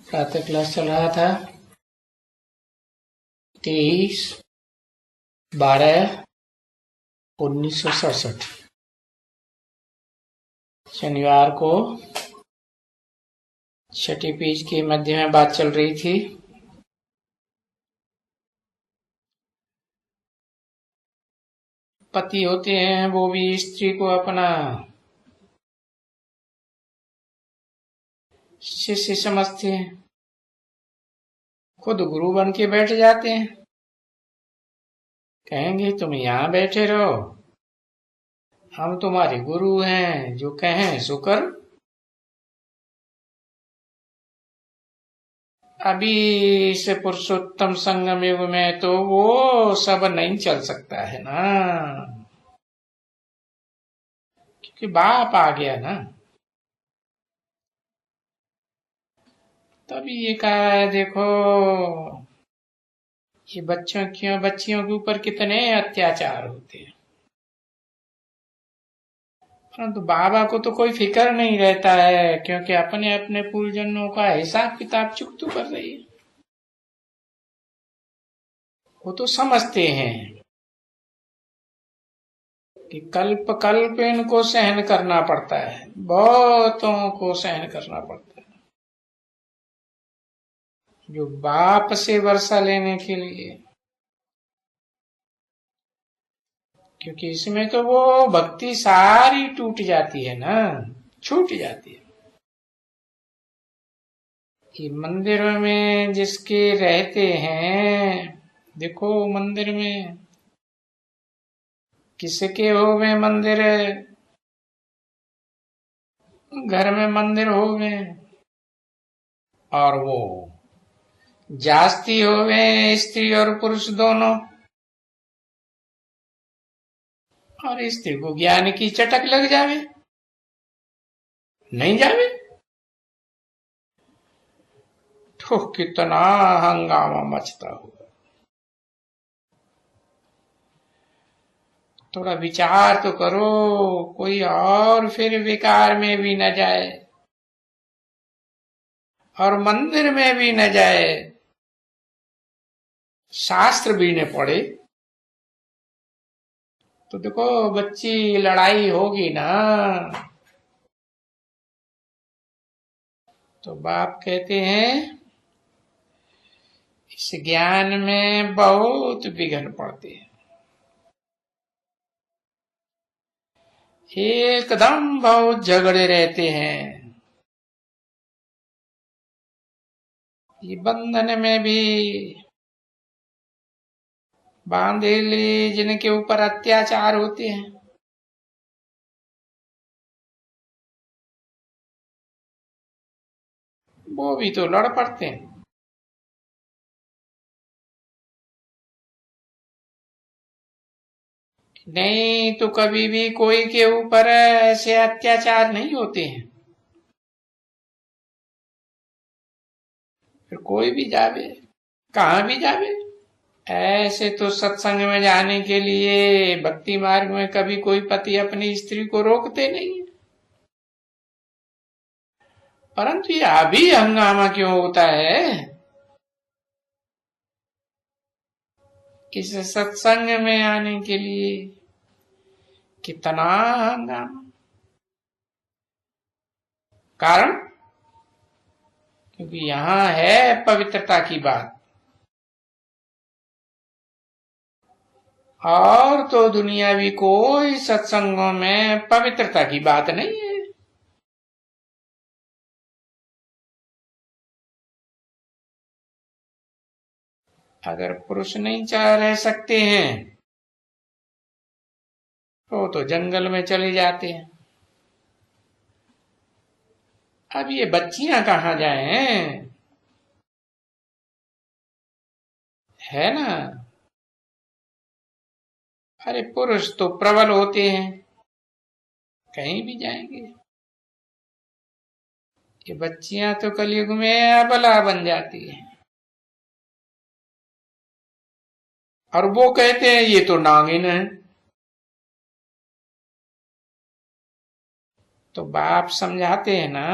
प्रातः क्लास चल रहा था 23/12/1967 शनिवार को छठी पेज के मध्य में बात चल रही थी। पति होते हैं वो भी स्त्री को अपना शिष्य समझते हैं, खुद गुरु बन के बैठ जाते हैं। कहेंगे तुम यहाँ बैठे रहो, हम तुम्हारे गुरु हैं, जो कहें सो कर। अभी इस पुरुषोत्तम संगम युग में तो वो सब नहीं चल सकता है ना, क्योंकि बाप आ गया ना। तभी ये कहा है, देखो ये बच्चियों के ऊपर कितने अत्याचार होते हैं, परंतु बाबा को तो कोई फिक्र नहीं रहता है, क्योंकि अपने अपने पूर्वजन्मों का हिसाब किताब चुकता कर रही है। वो तो समझते हैं कि कल्प कल्प इनको सहन करना पड़ता है, बहुतों को सहन करना पड़ता है, जो बाप से वर्षा लेने के लिए। क्योंकि इसमें तो वो भक्ति सारी टूट जाती है ना, छूट जाती है। कि मंदिरों में जिसके रहते हैं, देखो मंदिर में किसके हो गए मंदिर, घर में मंदिर हो गए, और वो जास्ती हो गए स्त्री और पुरुष दोनों, और स्त्री को ज्ञान की चटक लग जावे, नहीं जावे तो कितना हंगामा मचता हो। थोड़ा विचार तो करो, कोई और फिर विकार में भी न जाए और मंदिर में भी न जाए, शास्त्र भी न पढ़े, तो देखो बच्ची लड़ाई होगी ना। तो बाप कहते हैं इस ज्ञान में बहुत विघ्न पड़ते हैं, एकदम बहुत झगड़े रहते हैं। ये बंधन में भी बांधे ले जिनके ऊपर अत्याचार होते हैं, वो भी तो लड़ पड़ते हैं। नहीं तो कभी भी कोई के ऊपर ऐसे अत्याचार नहीं होते हैं, फिर कोई भी जावे, कहां भी जावे। ऐसे तो सत्संग में जाने के लिए भक्ति मार्ग में कभी कोई पति अपनी स्त्री को रोकते नहीं, परंतु ये अभी हंगामा क्यों होता है, इस सत्संग में आने के लिए कितना हंगामा। कारण क्योंकि यहां है पवित्रता की बात, और तो दुनियावी कोई सत्संगों में पवित्रता की बात नहीं है। अगर पुरुष नहीं चाह रह सकते हैं तो जंगल में चले जाते हैं। अब ये बच्चियां कहां जाएं, है ना। अरे पुरुष तो प्रबल होते हैं, कहीं भी जाएंगे। ये बच्चियां तो कलयुग में अबला बन जाती है, और वो कहते हैं ये तो नागिन है। तो बाप समझाते हैं ना,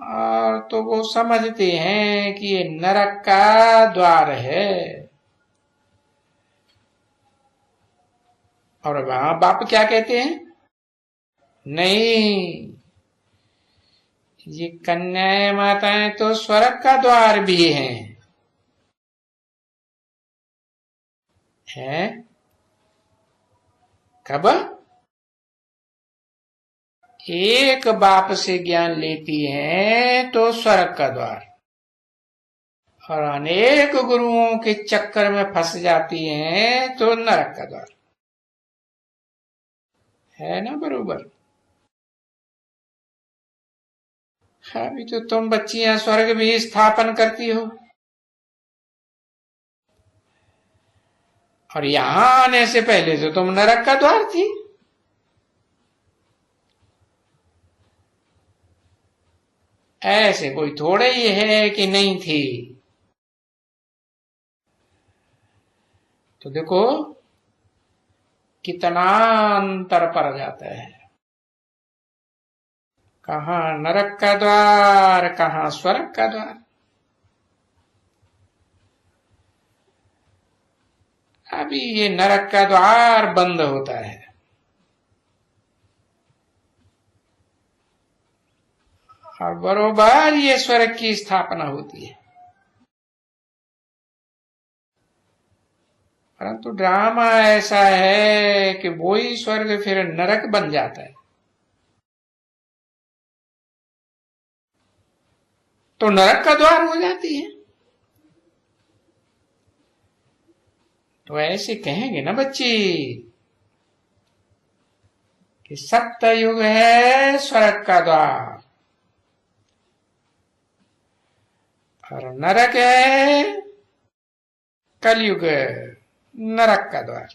और तो वो समझते हैं कि ये नरक का द्वार है। और वहां बाप क्या कहते हैं? नहीं, ये कन्याएं माताएं तो स्वर्ग का द्वार भी हैं। हैं? कब? एक बाप से ज्ञान लेती हैं तो स्वर्ग का द्वार, और अनेक गुरुओं के चक्कर में फंस जाती हैं तो नरक का द्वार। है ना बरोबर? अभी तो तुम बच्चियां स्वर्ग भी स्थापन करती हो, और यहां आने से पहले तो तुम नरक का द्वार थी। ऐसे कोई थोड़े ही है कि नहीं थी। तो देखो कितना अंतर पड़ जाता है। कहाँ नरक का द्वार, कहाँ स्वर्ग का द्वार। अभी ये नरक का द्वार बंद होता है, और बरोबर ये स्वर्ग की स्थापना होती है। परंतु ड्रामा ऐसा है कि वही स्वर्ग फिर नरक बन जाता है। तो नरक का द्वार हो जाती है। तो ऐसे कहेंगे ना बच्ची कि सत्य युग है स्वर्ग का द्वार, और नरक है कलयुग नरक का द्वार।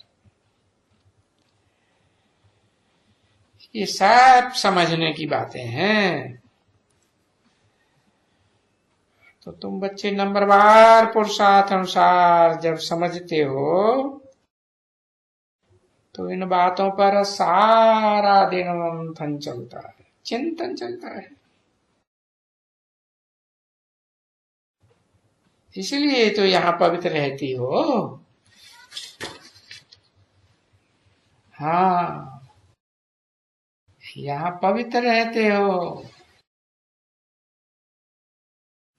ये सब समझने की बातें हैं। तो तुम बच्चे नंबरवार पुरुषार्थ अनुसार जब समझते हो तो इन बातों पर सारा दिन मंथन चलता है, चिंतन चलता है। इसलिए तो यहां पवित्र रहती हो। हाँ, यहां पवित्र रहते हो।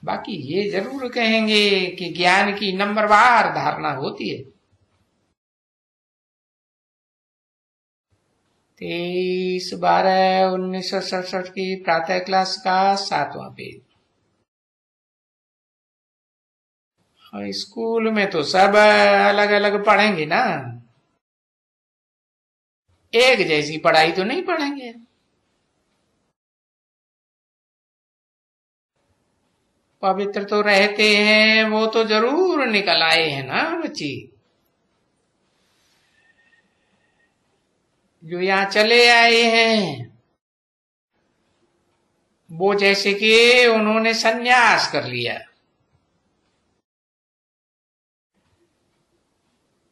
बाकी ये जरूर कहेंगे कि ज्ञान की नंबरवार धारणा होती है। 23/12/1967 की प्रातः क्लास का 7वां पेज। और स्कूल में तो सब अलग अलग पढ़ेंगे ना, एक जैसी पढ़ाई तो नहीं पढ़ेंगे। पवित्र तो रहते हैं, वो तो जरूर निकल आए हैं ना बच्ची। जो यहाँ चले आए हैं वो जैसे कि उन्होंने सन्यास कर लिया।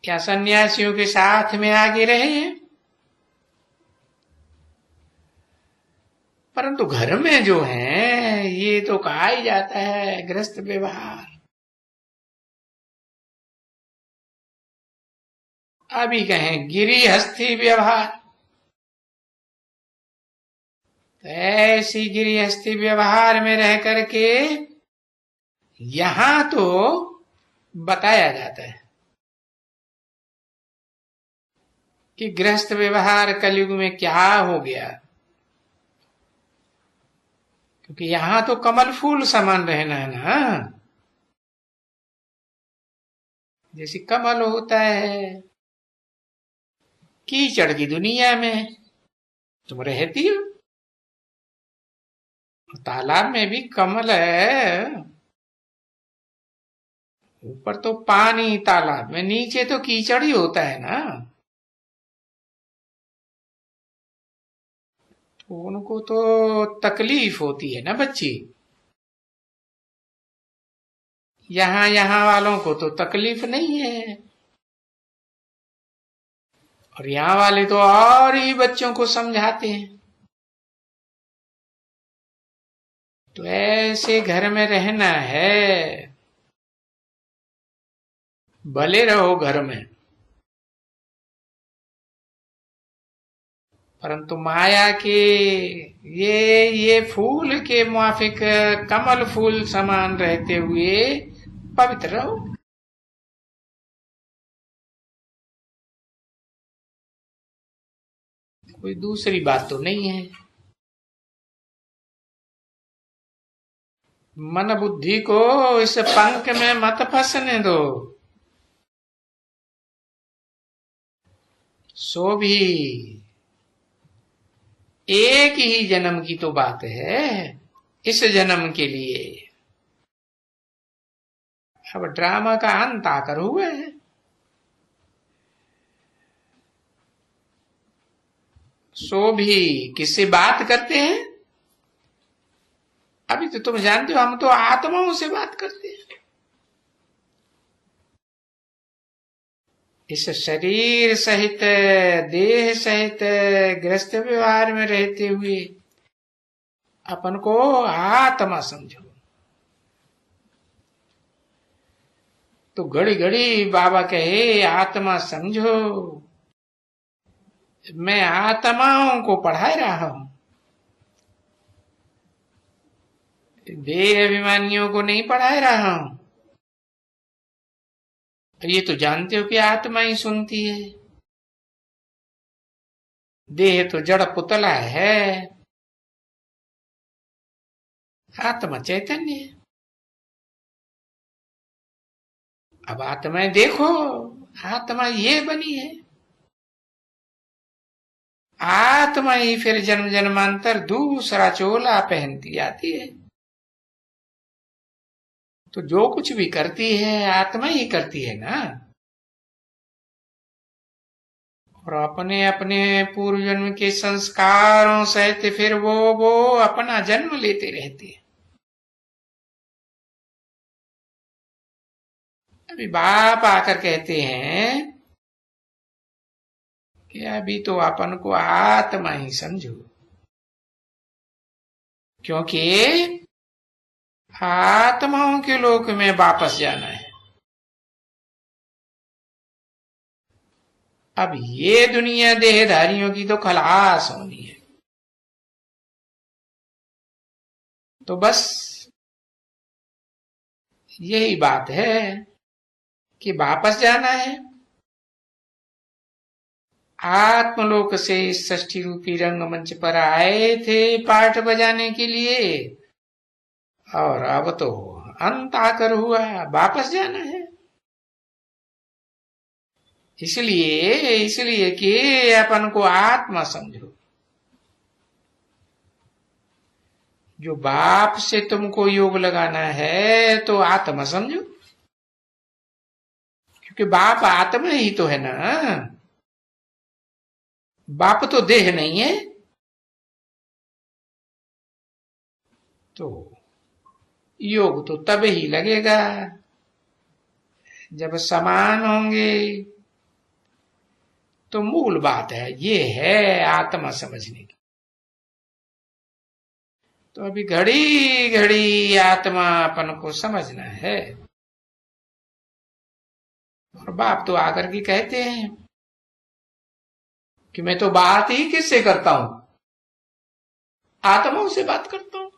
क्या सन्यासियों के साथ में आगे रहे हैं? परंतु घर में जो है ये तो कहा ही जाता है गृहस्थ व्यवहार। अभी कहें गिरिहस्थी व्यवहार। तो ऐसी गिरिहस्थी व्यवहार में रह करके यहां तो बताया जाता है कि गृहस्थ व्यवहार कलयुग में क्या हो गया। क्योंकि यहां तो कमल फूल समान रहना है ना, जैसे कमल होता है। कीचड़ की दुनिया में तुम रहती हो, तालाब में भी कमल है। ऊपर तो पानी तालाब में, नीचे तो कीचड़ ही होता है ना। तो उनको तो तकलीफ होती है ना बच्ची। यहाँ वालों को तो तकलीफ नहीं है, और यहाँ वाले तो और ही बच्चों को समझाते हैं। तो ऐसे घर में रहना है, भले रहो घर में, परंतु माया के ये फूल के मुआफिक कमल फूल समान रहते हुए पवित्र रहो। कोई दूसरी बात तो नहीं है। मन बुद्धि को इस पंख में मत फंसने दो। सो भी एक ही जन्म की तो बात है, इस जन्म के लिए। अब ड्रामा का अंत आकर हुआ है। सो भी किससे बात करते हैं? अभी तो तुम जानते हो, हम तो आत्माओं से बात करते हैं। इस शरीर सहित, देह सहित ग्रस्त व्यवहार में रहते हुए अपन को आत्मा समझो। तो घड़ी घड़ी बाबा कहे आत्मा समझो। मैं आत्माओं को पढ़ा रहा हूं, देह अभिमानियों को नहीं पढ़ा रहा हूं। तो ये तो जानते हो कि आत्मा ही सुनती है, देह तो जड़ पुतला है, आत्मा चैतन्य है। अब आत्मा देखो, आत्मा ये बनी है। आत्मा ही फिर जन्म जन्मांतर दूसरा चोला पहनती आती है। तो जो कुछ भी करती है आत्मा ही करती है ना। और अपने अपने पूर्व जन्म के संस्कारों सहित फिर वो अपना जन्म लेते रहती है। अभी बाप आकर कहते हैं कि अभी तो अपन को आत्मा ही समझो, क्योंकि आत्माओं के लोक में वापस जाना है। अब ये दुनिया देहधारियों की तो खलास होनी है। तो बस यही बात है कि वापस जाना है। आत्मलोक से इस षष्ठी रूपी रंगमंच पर आए थे पाठ बजाने के लिए, और अब तो अंत आकर हुआ, वापस जाना है। इसलिए कि अपन को आत्मा समझो। जो बाप से तुमको योग लगाना है तो आत्मा समझो, क्योंकि बाप आत्मा ही तो है ना। बाप तो देह नहीं है। तो योग तो तब ही लगेगा जब समान होंगे। तो मूल बात है, ये है आत्मा समझने की। तो अभी घड़ी घड़ी आत्मा अपन को समझना है। और बाप तो आकर के कहते हैं कि मैं तो बात ही किससे करता हूं? आत्माओं से बात करता हूं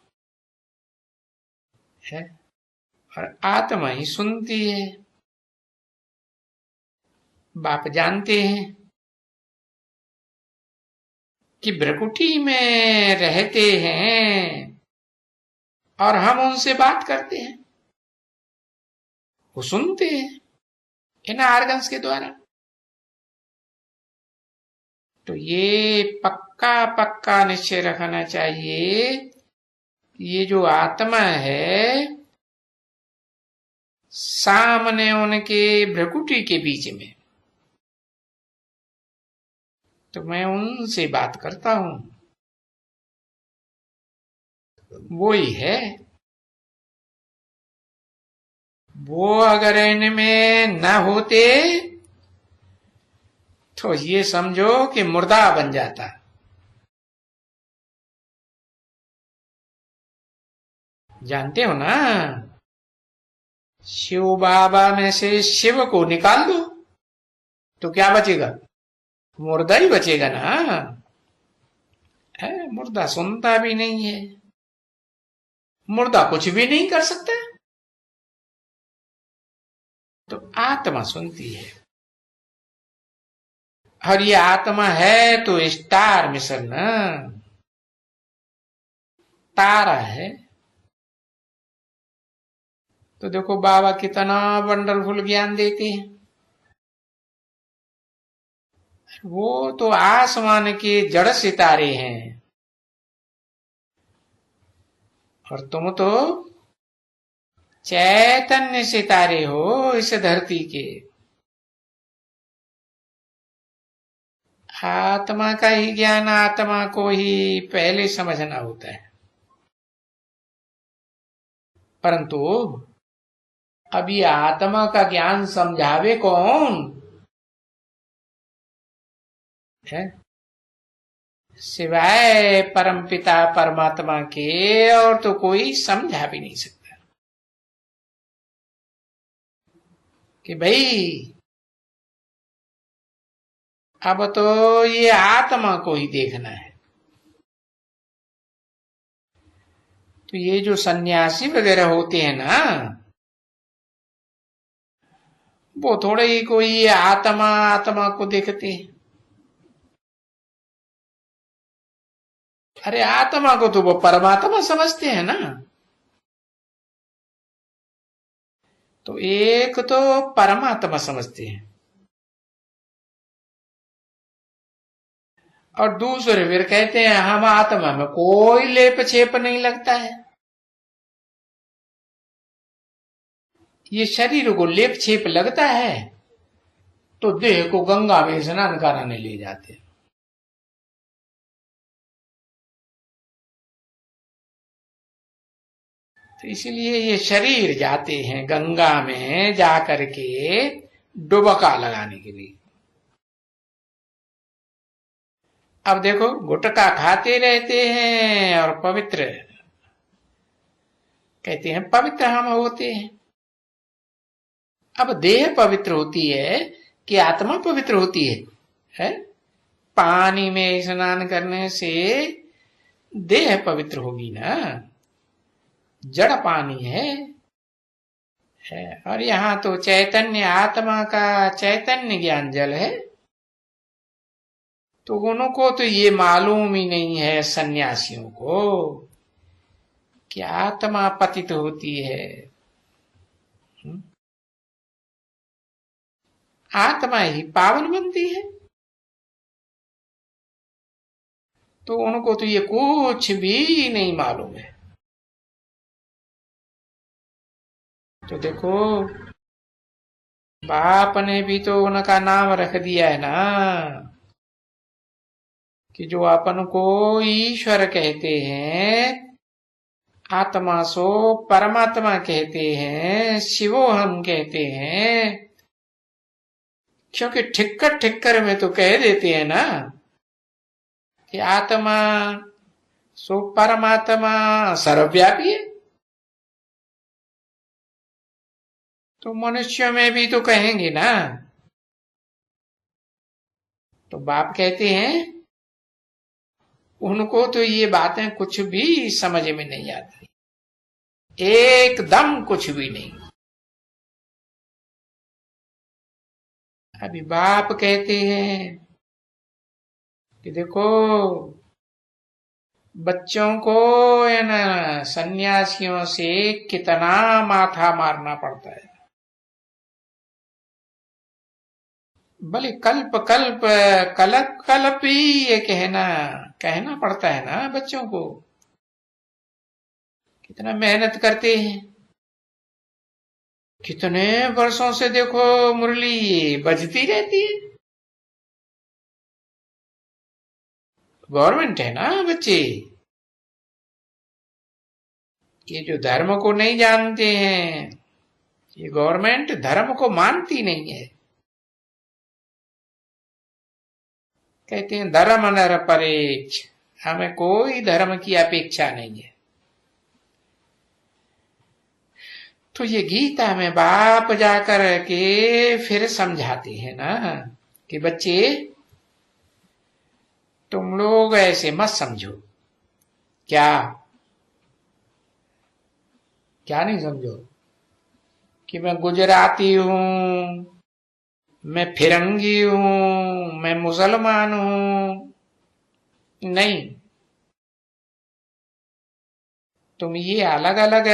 है। और आत्मा ही सुनती है। बाप जानते हैं कि भ्रकुटी में रहते हैं और हम उनसे बात करते हैं, वो सुनते हैं इन आर्गन्स के द्वारा। तो ये पक्का पक्का निश्चय रखना चाहिए, ये जो आत्मा है सामने उनके भ्रकुटी के बीच में, तो मैं उनसे बात करता हूं, वो ही है। वो अगर इनमें न होते तो ये समझो कि मुर्दा बन जाता। जानते हो ना, शिव बाबा में से शिव को निकाल दो तो क्या बचेगा? मुर्दा ही बचेगा ना। है, मुर्दा सुनता भी नहीं है, मुर्दा कुछ भी नहीं कर सकता, तो आत्मा सुनती है। और ये आत्मा है तो स्टार मिशन ना, तारा है। तो देखो बाबा कितना वंडरफुल ज्ञान देते हैं। वो तो आसमान के जड़ सितारे हैं, और तुम तो चैतन्य सितारे हो इस धरती के। आत्मा का ही ज्ञान आत्मा को ही पहले समझना होता है। परंतु अभी आत्मा का ज्ञान समझावे कौन है? सिवाय परमपिता परमात्मा के और तो कोई समझा भी नहीं सकता कि भाई अब तो ये आत्मा को ही देखना है। तो ये जो सन्यासी वगैरह होते हैं ना, वो थोड़े ही कोई ये आत्मा आत्मा को देखते हैं। अरे आत्मा को तो वो परमात्मा समझते हैं ना। तो एक तो परमात्मा समझते हैं, और दूसरे फिर कहते हैं हम आत्मा में कोई लेप छेप नहीं लगता है। ये शरीर को लेप छेप लगता है तो देह को गंगा में स्नान कराने ले जाते हैं। तो इसलिए ये शरीर जाते हैं गंगा में जाकर के डुबका लगाने के लिए। अब देखो गुटखा खाते रहते हैं और पवित्र कहते हैं पवित्र हम होते हैं। अब देह पवित्र होती है कि आत्मा पवित्र होती है? पानी में स्नान करने से देह पवित्र होगी ना, जड़ पानी है। और यहाँ तो चैतन्य आत्मा का चैतन्य ज्ञान जल है। तो उनको तो ये मालूम ही नहीं है सन्यासियों को कि आत्मा पतित होती है। आत्मा ही पावन बनती है। तो उनको तो ये कुछ भी नहीं मालूम है। तो देखो बाप ने भी तो उनका नाम रख दिया है ना कि जो अपन को ईश्वर कहते हैं, आत्मा सो परमात्मा कहते हैं, शिवो हम कहते हैं। क्योंकि ठिक्कर ठिक्कर में तो कह देते हैं ना कि आत्मा सो परमात्मा सर्वव्यापी है। तो मनुष्य में भी तो कहेंगे ना। तो बाप कहते हैं उनको तो ये बातें कुछ भी समझ में नहीं आती, एकदम कुछ भी नहीं। अभी बाप कहते हैं कि देखो बच्चों को इन सन्यासियों से कितना माथा मारना पड़ता है। भले कल्प कल्प कल्प कल्प ही ये कहना पड़ता है ना बच्चों को। कितना मेहनत करते हैं, कितने वर्षों से देखो मुरली बजती रहती है। गवर्नमेंट है ना बच्चे, ये जो धर्म को नहीं जानते हैं, ये गवर्नमेंट धर्म को मानती नहीं है। कहते हैं धर्म नर परेक्ष, हमें कोई धर्म की अपेक्षा नहीं है। तो ये गीता में बाप जाकर के फिर समझाते हैं ना कि बच्चे तुम लोग ऐसे मत समझो। क्या क्या नहीं समझो? कि मैं गुजराती हूं, मैं फिरंगी हूं, मैं मुसलमान हूं। नहीं, तुम ये अलग अलग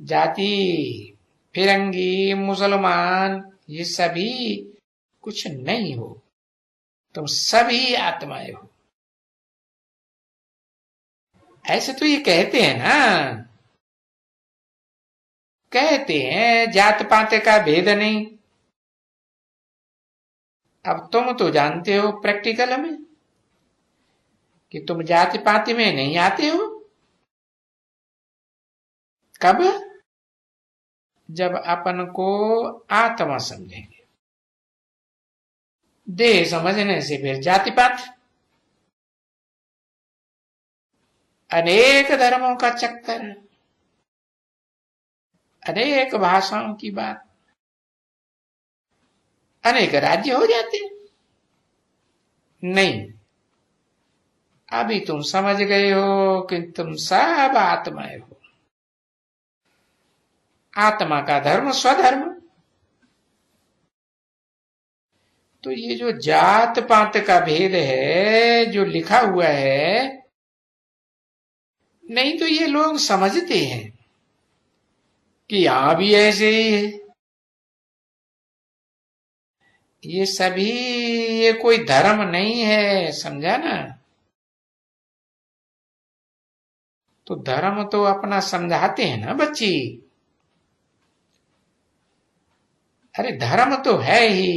जाति, फिरंगी, मुसलमान, ये सभी कुछ नहीं हो। तुम सभी आत्माएं हो। ऐसे तो ये कहते हैं ना, कहते हैं जात पात का भेद नहीं। अब तुम तो जानते हो प्रैक्टिकल में कि तुम जाति पाति में नहीं आते हो। कब? जब अपन को आत्मा समझेंगे। देह समझने से फिर जाति पात, अनेक धर्मों का चक्कर, अनेक भाषाओं की बात, अनेक राज्य हो जाते। नहीं, अभी तुम समझ गए हो कि तुम सब आत्माएं हो। आत्मा का धर्म स्वधर्म। तो ये जो जात पात का भेद है जो लिखा हुआ है, नहीं तो ये लोग समझते हैं कि यहां भी ऐसे ही है। ये सभी, ये कोई धर्म नहीं है, समझा ना? तो धर्म तो अपना समझाते हैं ना बच्ची। अरे धर्म तो है ही,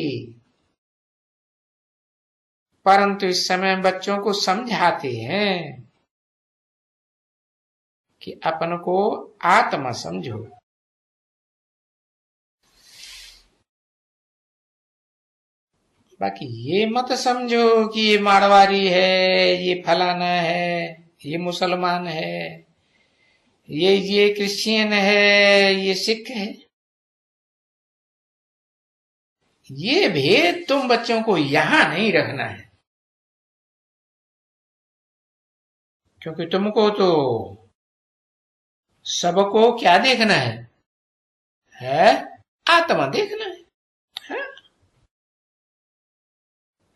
परंतु इस समय बच्चों को समझाते हैं कि अपन को आत्मा समझो। बाकी ये मत समझो कि ये मारवाड़ी है, ये फलाना है, ये मुसलमान है, ये क्रिश्चियन है, ये सिख है। ये भेद तुम बच्चों को यहां नहीं रखना है, क्योंकि तुमको तो सबको क्या देखना है? आत्मा देखना है?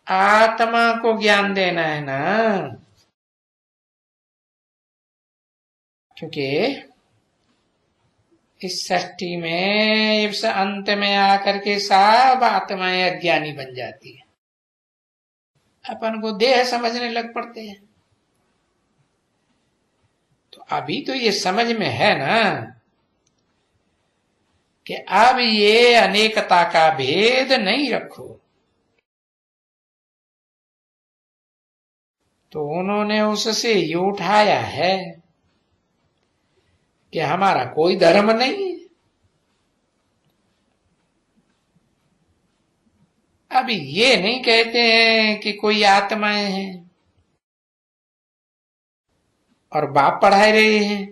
आत्मा को ज्ञान देना है ना। क्योंकि इस सृष्टि में इस अंत में आकर के सब आत्माएं अज्ञानी बन जाती है। अपन को देह समझने लग पड़ते हैं। तो अभी तो ये समझ में है ना कि अब ये अनेकता का भेद नहीं रखो। तो उन्होंने उससे ये उठाया है कि हमारा कोई धर्म नहीं है। अभी ये नहीं कहते हैं कि कोई आत्माएं हैं और बाप पढ़ाए रहे हैं,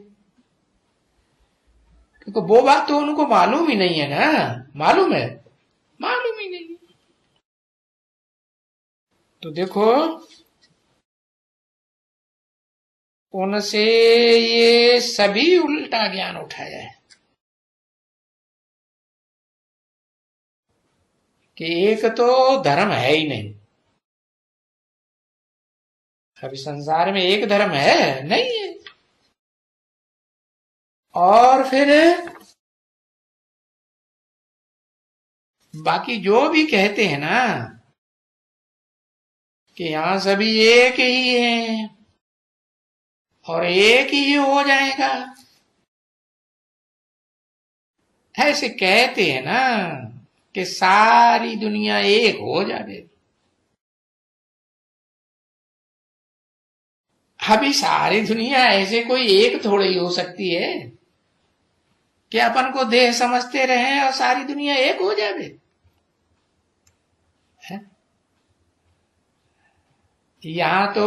क्योंकि वो बात तो उनको मालूम ही नहीं है ना। मालूम है? मालूम ही नहीं। तो देखो, उनसे ये सभी उल्टा ज्ञान उठाया है कि एक तो धर्म है ही नहीं। अभी संसार में एक धर्म है नहीं है। और फिर बाकी जो भी कहते हैं ना कि यहां सभी एक ही हैं और एक ही हो जाएगा, ऐसे कहते हैं ना कि सारी दुनिया एक हो जाए। अभी सारी दुनिया ऐसे कोई एक थोड़ी ही हो सकती है कि अपन को देह समझते रहे और सारी दुनिया एक हो जाए। यहां तो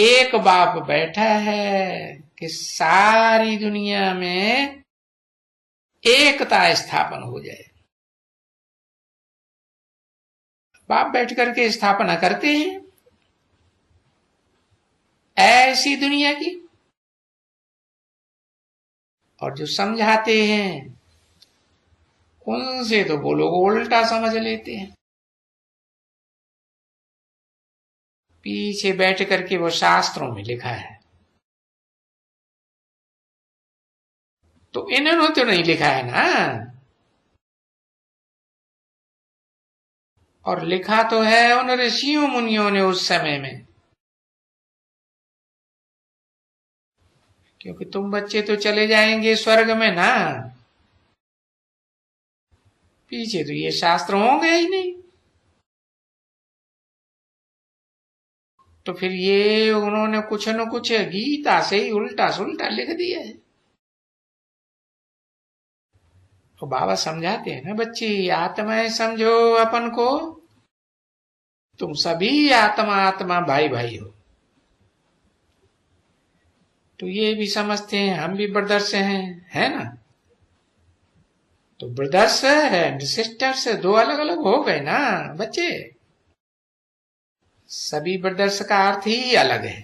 एक बाप बैठा है कि सारी दुनिया में एकता स्थापन हो जाए। बाप बैठ करके स्थापना करते हैं ऐसी दुनिया की, और जो समझाते हैं उनसे तो वो लोग उल्टा समझ लेते हैं। पीछे बैठ करके वो शास्त्रों में लिखा है, तो इन्होंने तो नहीं लिखा है ना, और लिखा तो है उन ऋषियों मुनियों ने उस समय में। क्योंकि तुम बच्चे तो चले जाएंगे स्वर्ग में ना, पीछे तो ये शास्त्र होंगे ही नहीं, तो फिर ये उन्होंने कुछ न कुछ गीता से ही उल्टा सुल्टा लिख दिया है। तो बाबा समझाते हैं ना, बच्ची आत्माएं समझो अपन को, तुम सभी आत्मा आत्मा भाई भाई हो। तो ये भी समझते हैं हम भी ब्रदर्स हैं, है ना। तो ब्रदर्स एंड सिस्टर्स दो अलग अलग हो गए ना बच्चे। सभी ब्रदर्स का अर्थ ही अलग है,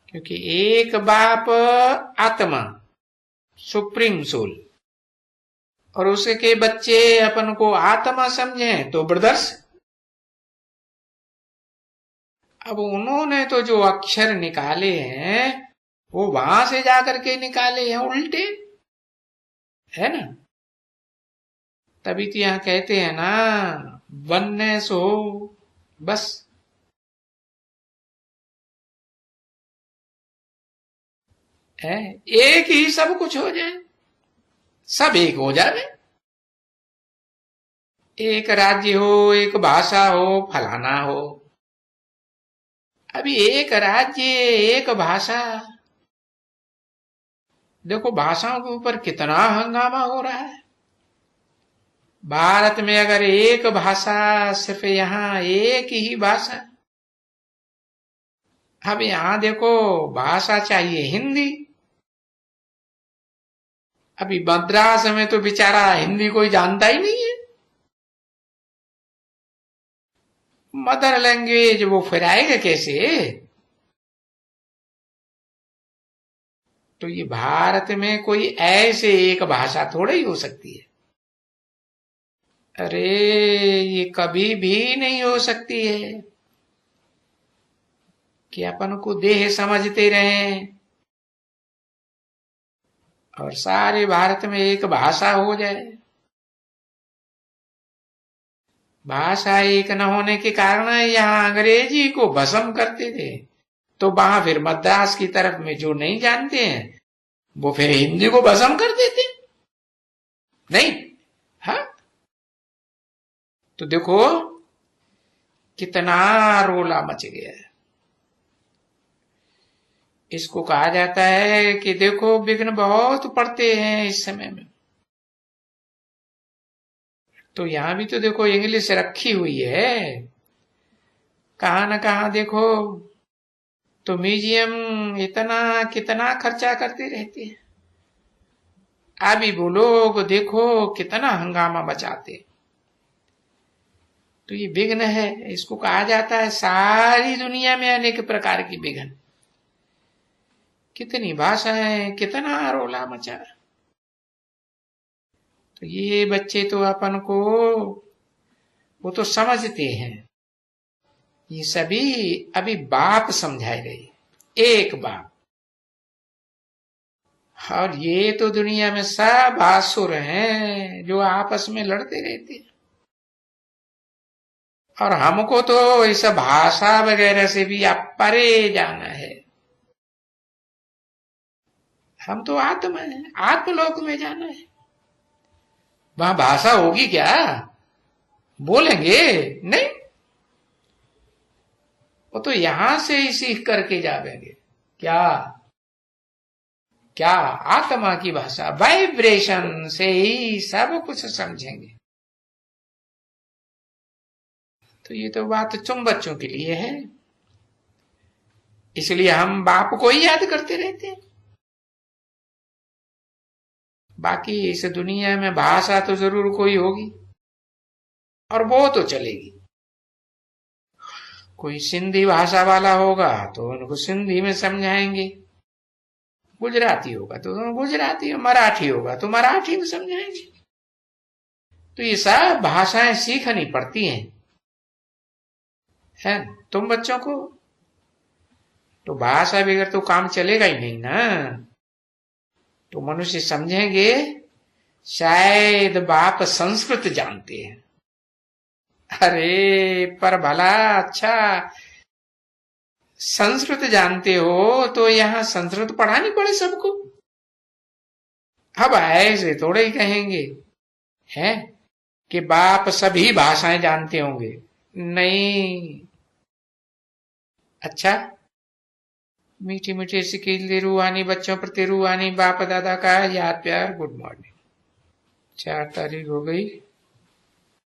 क्योंकि एक बाप आत्मा सुप्रीम सोल, और उसके बच्चे अपन को आत्मा समझे तो ब्रदर्स। अब उन्होंने तो जो अक्षर निकाले हैं वो वहां से जाकर के निकाले हैं उल्टे, है ना। तभी तो यहां कहते हैं ना, वननेस हो बस। है एक ही सब कुछ हो जाए, सब एक हो जाए। एक राज्य हो, एक भाषा हो, फलाना हो। अभी एक राज्य एक भाषा, देखो भाषाओं के ऊपर कितना हंगामा हो रहा है। भारत में अगर एक भाषा, सिर्फ यहां एक ही भाषा, अब यहां देखो भाषा चाहिए हिंदी। अभी मद्रास में तो बेचारा हिंदी कोई जानता ही नहीं है, मदर लैंग्वेज वो फिर आएगा कैसे। तो ये भारत में कोई ऐसे एक भाषा थोड़ी ही हो सकती है। अरे ये कभी भी नहीं हो सकती है कि अपन को देह समझते रहें और सारे भारत में एक भाषा हो जाए। भाषा एक न होने के कारण यहाँ अंग्रेजी को भस्म करते थे, तो वहां फिर मद्रास की तरफ में जो नहीं जानते हैं वो फिर हिंदी को भस्म कर देते नहीं। हाँ, तो देखो कितना रोला मच गया है। इसको कहा जाता है कि देखो विघ्न बहुत पड़ते हैं इस समय में। तो यहां भी तो देखो इंग्लिश रखी हुई है, कहां ना कहां देखो तो म्यूजियम इतना कितना खर्चा करते रहते हैं। अभी वो लोग देखो कितना हंगामा मचाते। तो ये विघ्न है, इसको कहा जाता है सारी दुनिया में अनेक प्रकार की विघ्न। कितनी भाषाएं, कितना रोला मचा। तो ये बच्चे तो अपन को वो तो समझते हैं, ये सभी अभी बाप समझाए गए, एक बाप। और ये तो दुनिया में सब आसुर हैं जो आपस में लड़ते रहते हैं। और हमको तो इस भाषा वगैरह से भी आप परे जाना है। हम तो आत्मा है, आत्मलोक में जाना है। वहां भाषा होगी क्या, बोलेंगे नहीं, वो तो यहां से ही सीख करके जाएंगे। क्या क्या आत्मा की भाषा, वाइब्रेशन से ही सब कुछ समझेंगे। तो ये तो बात तुम बच्चों के लिए है, इसलिए हम बाप को ही याद करते रहते हैं। बाकी इस दुनिया में भाषा तो जरूर कोई होगी, और वो तो चलेगी। कोई सिंधी भाषा वाला होगा तो उनको सिंधी में समझाएंगे, गुजराती होगा तो गुजराती, मराठी होगा तो मराठी में समझाएंगे। तो ये सब भाषाएं सीखनी पड़ती हैं तुम बच्चों को। तो भाषा बगैर तो काम चलेगा ही नहीं ना। तो मनुष्य समझेंगे शायद बाप संस्कृत जानते हैं। अरे पर भला अच्छा, संस्कृत जानते हो तो यहाँ संस्कृत पढ़ानी पड़े सबको। अब ऐसे थोड़े ही कहेंगे हैं कि बाप सभी भाषाएं जानते होंगे, नहीं। अच्छा, मीठी मीठी सिकील रूहानी बच्चों प्रति रूहानी बाप दादा का याद प्यार। Good morning. 4 तारीख हो गई।